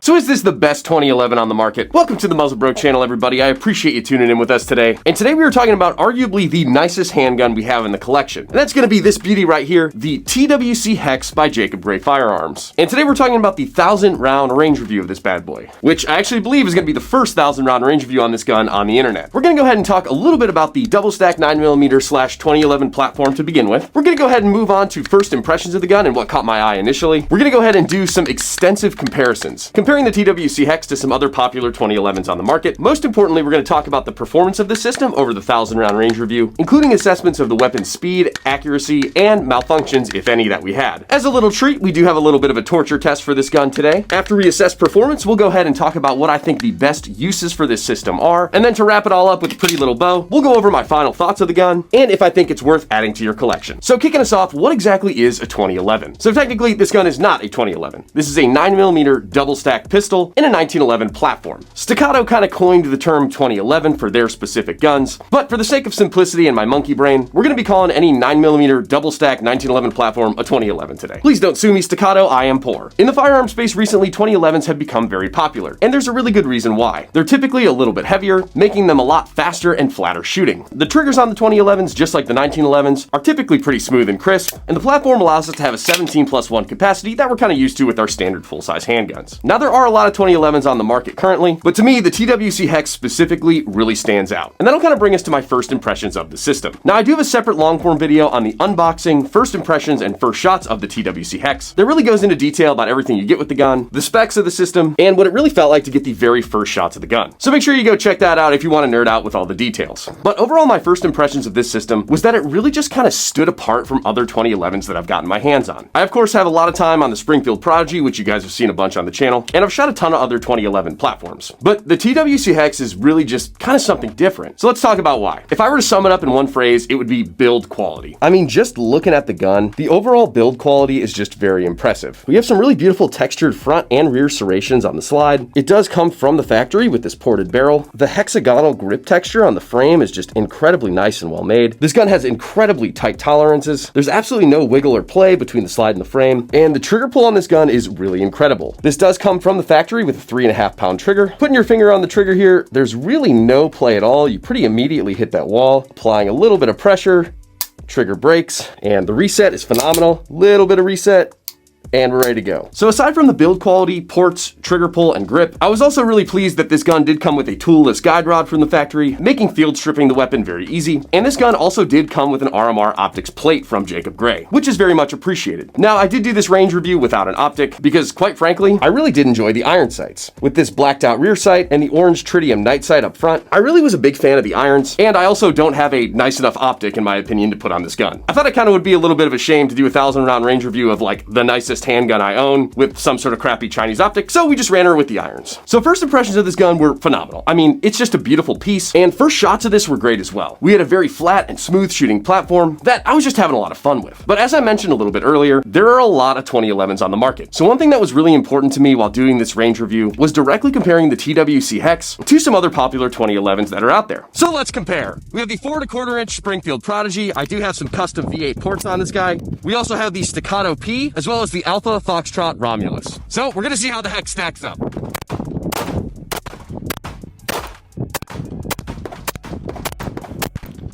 So is this the best 2011 on the market? Welcome to the Muzzle Bro channel, everybody. I appreciate you tuning in with us today. And today we are talking about arguably the nicest handgun we have in the collection. And that's going to be this beauty right here, the TWC Hex by Jacob Grey Firearms. And today we're talking about the 1,000-round range review of this bad boy, which I actually believe is going to be the first 1,000-round range review on this gun on the internet. We're going to go ahead and talk a little bit about the double stack 9mm/2011 platform to begin with. We're going to go ahead and move on to first impressions of the gun and what caught my eye initially. We're going to go ahead and do some extensive comparisons, comparing the TWC Hex to some other popular 2011s on the market. Most importantly, we're going to talk about the performance of the system over the 1,000-round range review, including assessments of the weapon's speed, accuracy, and malfunctions, if any, that we had. As a little treat, we do have a little bit of a torture test for this gun today. After we assess performance, we'll go ahead and talk about what I think the best uses for this system are, and then to wrap it all up with a pretty little bow, we'll go over my final thoughts of the gun, and if I think it's worth adding to your collection. So kicking us off, what exactly is a 2011? So technically, this gun is not a 2011. This is a 9mm double stack pistol in a 1911 platform. Staccato kind of coined the term 2011 for their specific guns, but for the sake of simplicity and my monkey brain, we're going to be calling any 9mm double stack 1911 platform a 2011 today. Please don't sue me, Staccato, I am poor. In the firearm space recently, 2011s have become very popular, and there's a really good reason why. They're typically a little bit heavier, making them a lot faster and flatter shooting. The triggers on the 2011s, just like the 1911s, are typically pretty smooth and crisp, and the platform allows us to have a 17+1 capacity that we're kind of used to with our standard full-size handguns. Now, there are a lot of 2011s on the market currently, but to me, the TWC Hex specifically really stands out. And that'll kind of bring us to my first impressions of the system. Now, I do have a separate long-form video on the unboxing, first impressions, and first shots of the TWC Hex that really goes into detail about everything you get with the gun, the specs of the system, and what it really felt like to get the very first shots of the gun. So make sure you go check that out if you want to nerd out with all the details. But overall, my first impressions of this system was that it really just kind of stood apart from other 2011s that I've gotten my hands on. I, of course, have a lot of time on the Springfield Prodigy, which you guys have seen a bunch on the channel, and I've shot a ton of other 2011 platforms. But the TWC Hex is really just kind of something different. So let's talk about why. If I were to sum it up in one phrase, it would be build quality. I mean, just looking at the gun, the overall build quality is just very impressive. We have some really beautiful textured front and rear serrations on the slide. It does come from the factory with this ported barrel. The hexagonal grip texture on the frame is just incredibly nice and well made. This gun has incredibly tight tolerances. There's absolutely no wiggle or play between the slide and the frame, and the trigger pull on this gun is really incredible. This does come from the factory with a 3.5-pound trigger. Putting your finger on the trigger here, there's really no play at all. You pretty immediately hit that wall, applying a little bit of pressure, trigger breaks, and the reset is phenomenal. Little bit of reset, and we're ready to go. So aside from the build quality, ports, trigger pull, and grip, I was also really pleased that this gun did come with a toolless guide rod from the factory, making field stripping the weapon very easy. And this gun also did come with an RMR optics plate from Jacob Grey, which is very much appreciated. Now, I did do this range review without an optic because, quite frankly, I really did enjoy the iron sights. With this blacked out rear sight and the orange tritium night sight up front, I really was a big fan of the irons, and I also don't have a nice enough optic, in my opinion, to put on this gun. I thought it kind of would be a little bit of a shame to do a 1,000-round range review of like the nicest handgun I own with some sort of crappy Chinese optic, so we just ran her with the irons. So first impressions of this gun were phenomenal. I mean, it's just a beautiful piece, and first shots of this were great as well. We had a very flat and smooth shooting platform that I was just having a lot of fun with. But as I mentioned a little bit earlier, there are a lot of 2011s on the market. So one thing that was really important to me while doing this range review was directly comparing the TWC Hex to some other popular 2011s that are out there. So let's compare. We have the 4¼ Springfield Prodigy. I do have some custom V8 ports on this guy. We also have the Staccato P, as well as the Alpha Foxtrot Romulus. So we're gonna see how the Hex stacks up.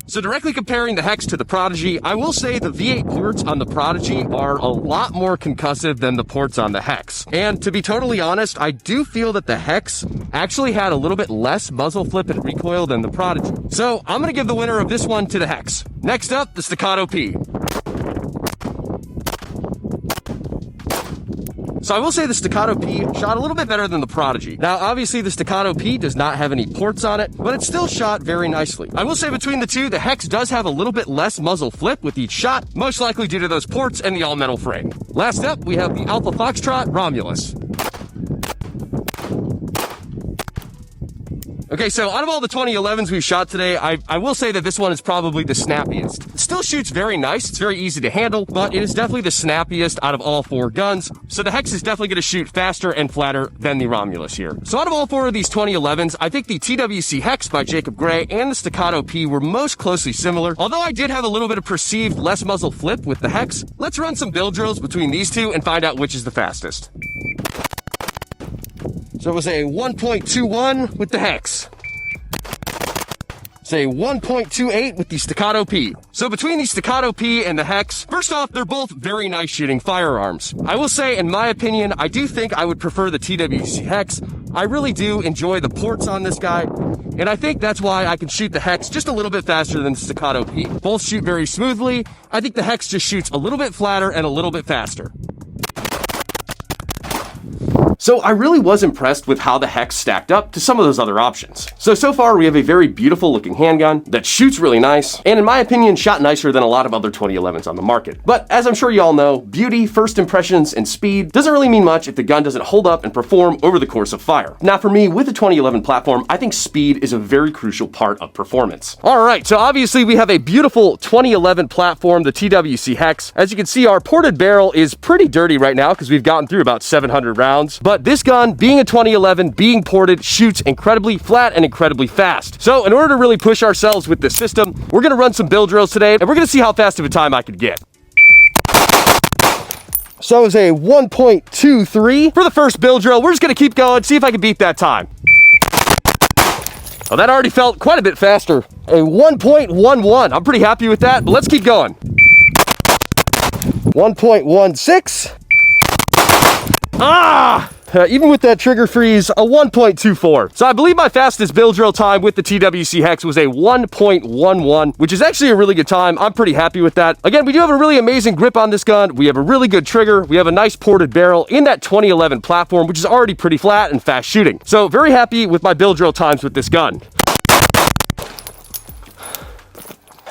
So directly comparing the Hex to the Prodigy, I will say the V8 ports on the Prodigy are a lot more concussive than the ports on the Hex. And to be totally honest, I do feel that the Hex actually had a little bit less muzzle flip and recoil than the Prodigy. So I'm gonna give the winner of this one to the Hex. Next up, the Staccato P. So I will say the Staccato P shot a little bit better than the Prodigy. Now, obviously the Staccato P does not have any ports on it, but it still shot very nicely. I will say between the two, the Hex does have a little bit less muzzle flip with each shot, most likely due to those ports and the all-metal frame. Last up, we have the Alpha Foxtrot Romulus. Okay, so out of all the 2011s we've shot today, I will say that this one is probably the snappiest. It still shoots very nice, it's very easy to handle, but it is definitely the snappiest out of all four guns. So the Hex is definitely going to shoot faster and flatter than the Romulus here. So out of all four of these 2011s, I think the TWC Hex by Jacob Grey and the Staccato P were most closely similar. Although I did have a little bit of perceived less muzzle flip with the Hex, let's run some build drills between these two and find out which is the fastest. So it was a 1.21 with the Hex. Say 1.28 with the Staccato P. So between the Staccato P and the Hex, first off, they're both very nice shooting firearms. I will say, in my opinion, I do think I would prefer the TWC Hex. I really do enjoy the ports on this guy, and I think that's why I can shoot the Hex just a little bit faster than the Staccato P. Both shoot very smoothly. I think the Hex just shoots a little bit flatter and a little bit faster. So I really was impressed with how the Hex stacked up to some of those other options. So far we have a very beautiful looking handgun that shoots really nice, and in my opinion shot nicer than a lot of other 2011s on the market. But as I'm sure you all know, beauty, first impressions, and speed doesn't really mean much if the gun doesn't hold up and perform over the course of fire. Now for me, with the 2011 platform, I think speed is a very crucial part of performance. Alright, so obviously we have a beautiful 2011 platform, the TWC Hex. As you can see, our ported barrel is pretty dirty right now because we've gotten through about 700 rounds. But this gun, being a 2011, being ported, shoots incredibly flat and incredibly fast. So in order to really push ourselves with this system, we're going to run some bill drills today, and we're going to see how fast of a time I could get. So it was a 1.23 for the first bill drill. We're just going to keep going, see if I can beat that time. Oh, that already felt quite a bit faster. A 1.11. I'm pretty happy with that, but let's keep going. 1.16. Even with that trigger freeze, a 1.24. So I believe my fastest bill drill time with the TWC Hex was a 1.11, which is actually a really good time. I'm pretty happy with that. Again, we do have a really amazing grip on this gun. We have a really good trigger. We have a nice ported barrel in that 2011 platform, which is already pretty flat and fast shooting. So very happy with my bill drill times with this gun.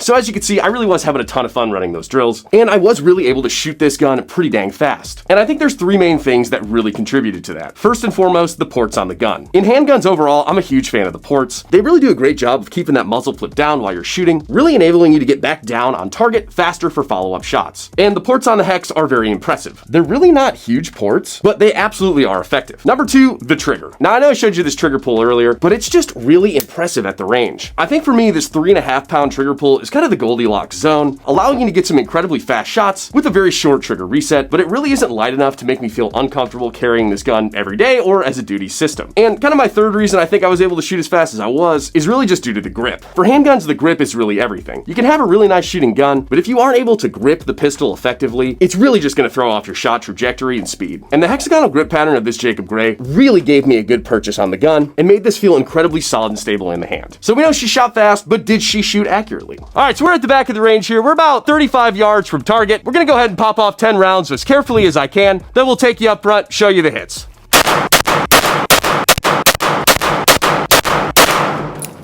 So as you can see, I really was having a ton of fun running those drills, and I was really able to shoot this gun pretty dang fast. And I think there's three main things that really contributed to that. First and foremost, the ports on the gun. In handguns overall, I'm a huge fan of the ports. They really do a great job of keeping that muzzle flip down while you're shooting, really enabling you to get back down on target faster for follow-up shots. And the ports on the Hex are very impressive. They're really not huge ports, but they absolutely are effective. Number two, the trigger. Now I know I showed you this trigger pull earlier, but it's just really impressive at the range. I think for me, this 3.5 pound trigger pull is kind of the Goldilocks zone, allowing you to get some incredibly fast shots with a very short trigger reset, but it really isn't light enough to make me feel uncomfortable carrying this gun every day or as a duty system. And kind of my third reason I think I was able to shoot as fast as I was is really just due to the grip. For handguns, the grip is really everything. You can have a really nice shooting gun, but if you aren't able to grip the pistol effectively, it's really just going to throw off your shot trajectory and speed. And the hexagonal grip pattern of this Jacob Grey really gave me a good purchase on the gun and made this feel incredibly solid and stable in the hand. So we know she shot fast, but did she shoot accurately? All right, so we're at the back of the range here. We're about 35 yards from target. We're gonna go ahead and pop off 10 rounds as carefully as I can. Then we'll take you up front, show you the hits.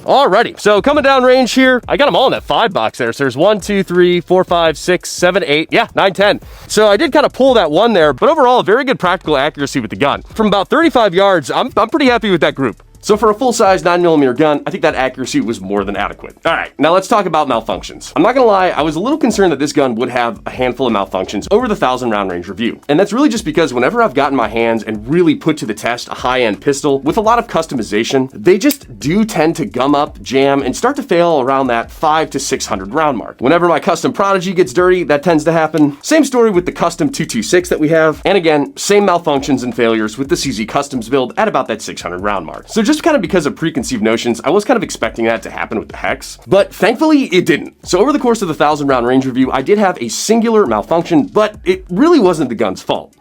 Alrighty, so coming down range here, I got them all in that 5 box there. So there's 1, 2, 3, 4, 5, 6, 7, 8, yeah, 9, 10. So I did kind of pull that one there, but overall, very good practical accuracy with the gun. From about 35 yards, I'm pretty happy with that group. So for a full-size 9mm gun, I think that accuracy was more than adequate. All right, now let's talk about malfunctions. I'm not gonna lie, I was a little concerned that this gun would have a handful of malfunctions over the 1,000 round range review. And that's really just because whenever I've gotten my hands and really put to the test a high-end pistol with a lot of customization, they just do tend to gum up, jam, and start to fail around that 500 to 600 round mark. Whenever my custom Prodigy gets dirty, that tends to happen. Same story with the custom 226 that we have. And again, same malfunctions and failures with the CZ Customs build at about that 600 round mark. So just kind of because of preconceived notions, I was kind of expecting that to happen with the Hex, but thankfully it didn't. So over the course of the 1,000 round range review, I did have a singular malfunction, but it really wasn't the gun's fault.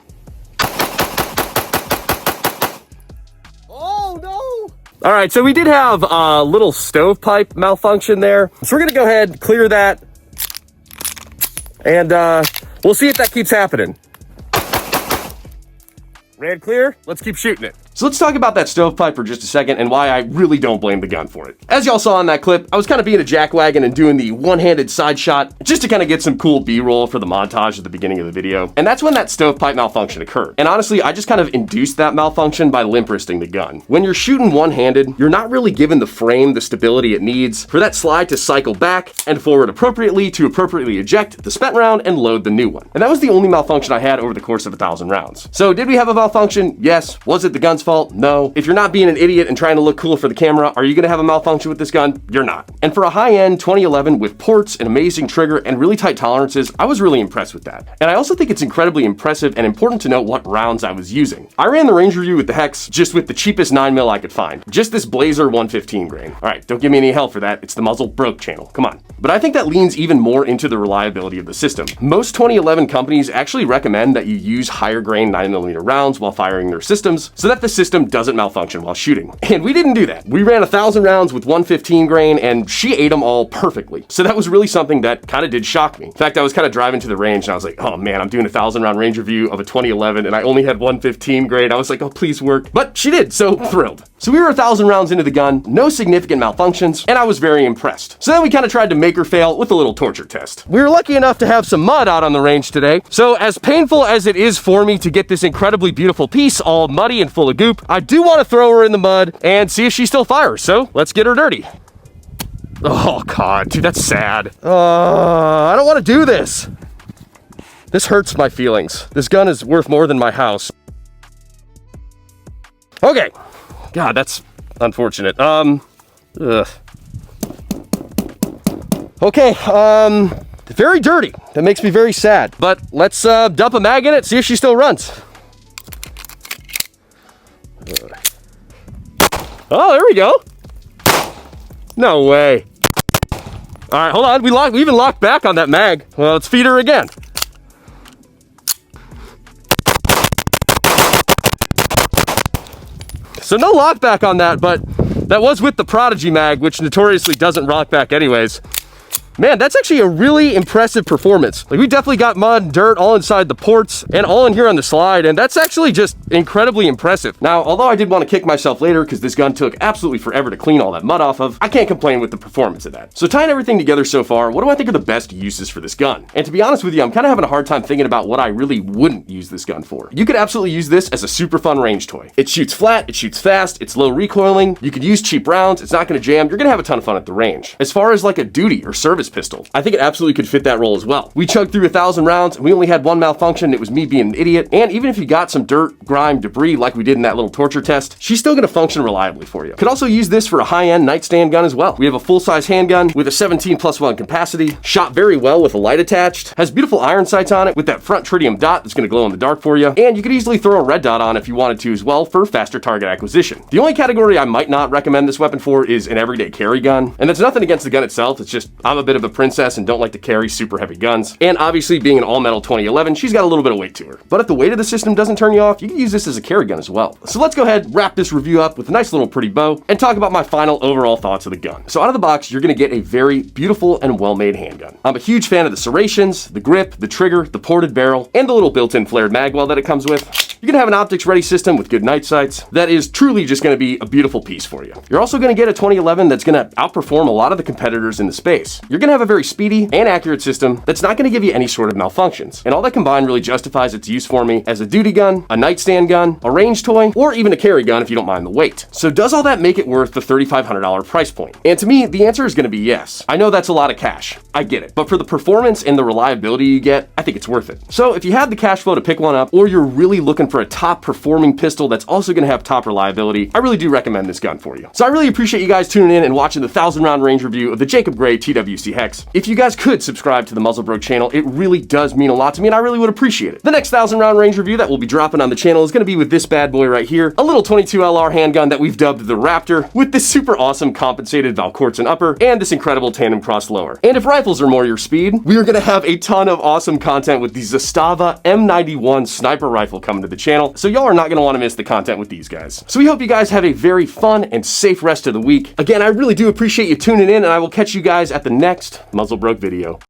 Oh no! All right, so we did have a little stovepipe malfunction there. So we're gonna go ahead and clear that, and we'll see if that keeps happening. Ran clear, let's keep shooting it. So let's talk about that stovepipe for just a second and why I really don't blame the gun for it. As y'all saw in that clip, I was kind of being a jackwagon and doing the one-handed side shot just to kind of get some cool B-roll for the montage at the beginning of the video. And that's when that stovepipe malfunction occurred. And honestly, I just kind of induced that malfunction by limp wristing the gun. When you're shooting one-handed, you're not really giving the frame the stability it needs for that slide to cycle back and forward appropriately to appropriately eject the spent round and load the new one. And that was the only malfunction I had over the course of 1,000 rounds. So did we have a malfunction? Yes. Was it the gun's fault? No. If you're not being an idiot and trying to look cool for the camera, are you gonna have a malfunction with this gun? You're not. And for a high-end 2011 with ports, an amazing trigger, and really tight tolerances, I was really impressed with that. And I also think it's incredibly impressive and important to note what rounds I was using. I ran the range review with the Hex just with the cheapest 9mm I could find. Just this Blazer 115 grain. All right, don't give me any hell for that. It's the Muzzle Broke channel. Come on. But I think that leans even more into the reliability of the system. Most 2011 companies actually recommend that you use higher grain 9mm rounds while firing their systems so that the system doesn't malfunction while shooting. And we didn't do that. We ran 1,000 rounds with 115 grain and she ate them all perfectly. So that was really something that kind of did shock me. In fact, I was kind of driving to the range and I was like, oh man, I'm doing a 1,000 round range review of a 2011 and I only had 115 grain. I was like, oh, please work. But she did, so thrilled. So we were 1,000 rounds into the gun, no significant malfunctions, and I was very impressed. So then we kind of tried to make her fail with a little torture test. We were lucky enough to have some mud out on the range today. So as painful as it is for me to get this incredibly beautiful piece all muddy and full of goop, I do want to throw her in the mud and see if she still fires. So let's get her dirty. Oh God, dude, that's sad. I don't want to do this. This hurts my feelings. This gun is worth more than my house. Okay. God, that's unfortunate. Okay, very dirty. That makes me very sad. But let's dump a mag in it, see if she still runs. Oh, there we go. No way. All right, hold on. We even locked back on that mag. Well, let's feed her again. So no lock back on that, but that was with the Prodigy mag, which notoriously doesn't rock back anyways. Man, that's actually a really impressive performance. Like, we definitely got mud and dirt all inside the ports and all in here on the slide, and that's actually just incredibly impressive. Now, although I did want to kick myself later because this gun took absolutely forever to clean all that mud off of, I can't complain with the performance of that. So tying everything together so far, what do I think are the best uses for this gun? And to be honest with you, I'm kind of having a hard time thinking about what I really wouldn't use this gun for. You could absolutely use this as a super fun range toy. It shoots flat, it shoots fast, it's low recoiling, you could use cheap rounds, it's not going to jam, you're going to have a ton of fun at the range. As far as like a duty or service pistol, I think it absolutely could fit that role as well. We chugged through 1,000 rounds and we only had one malfunction. It was me being an idiot. And even if you got some dirt, grime, debris like we did in that little torture test, she's still going to function reliably for you. Could also use this for a high-end nightstand gun as well. We have a full-size handgun with a 17+1 capacity, shot very well with a light attached, has beautiful iron sights on it with that front tritium dot that's going to glow in the dark for you, and you could easily throw a red dot on if you wanted to as well for faster target acquisition. The only category I might not recommend this weapon for is an everyday carry gun, and that's nothing against the gun itself. It's just I'm a bit of a princess and don't like to carry super heavy guns, and obviously being an all-metal 2011, she's got a little bit of weight to her. But if the weight of the system doesn't turn you off, you can use this as a carry gun as well. So let's go ahead, wrap this review up with a nice little pretty bow, and talk about my final overall thoughts of the gun. So out of the box, you're gonna get a very beautiful and well-made handgun. I'm a huge fan of the serrations, the grip, the trigger, the ported barrel, and the little built-in flared magwell that it comes with. You're gonna have an optics-ready system with good night sights that is truly just gonna be a beautiful piece for you. You're also gonna get a 2011 that's gonna outperform a lot of the competitors in the space. You're gonna have a very speedy and accurate system that's not gonna give you any sort of malfunctions. And all that combined really justifies its use for me as a duty gun, a nightstand gun, a range toy, or even a carry gun if you don't mind the weight. So does all that make it worth the $3,500 price point? And to me, the answer is gonna be yes. I know that's a lot of cash. I get it. But for the performance and the reliability you get, I think it's worth it. So if you have the cash flow to pick one up, or you're really looking for a top performing pistol that's also gonna have top reliability, I really do recommend this gun for you. So I really appreciate you guys tuning in and watching the 1,000 round range review of the Jacob Grey TWC Hex. If you guys could subscribe to the Muzzle Broke channel, it really does mean a lot to me and I really would appreciate it. The next 1,000 round range review that we'll be dropping on the channel is gonna be with this bad boy right here, a little 22 LR handgun that we've dubbed the Raptor, with this super awesome compensated Valkortzen upper and this incredible tandem cross lower. And if rifles are more your speed, we are gonna have a ton of awesome content with the Zastava M91 sniper rifle coming to the channel, so y'all are not gonna wanna miss the content with these guys. So we hope you guys have a very fun and safe rest of the week. Again, I really do appreciate you tuning in and I will catch you guys at the next Muzzle Broke video.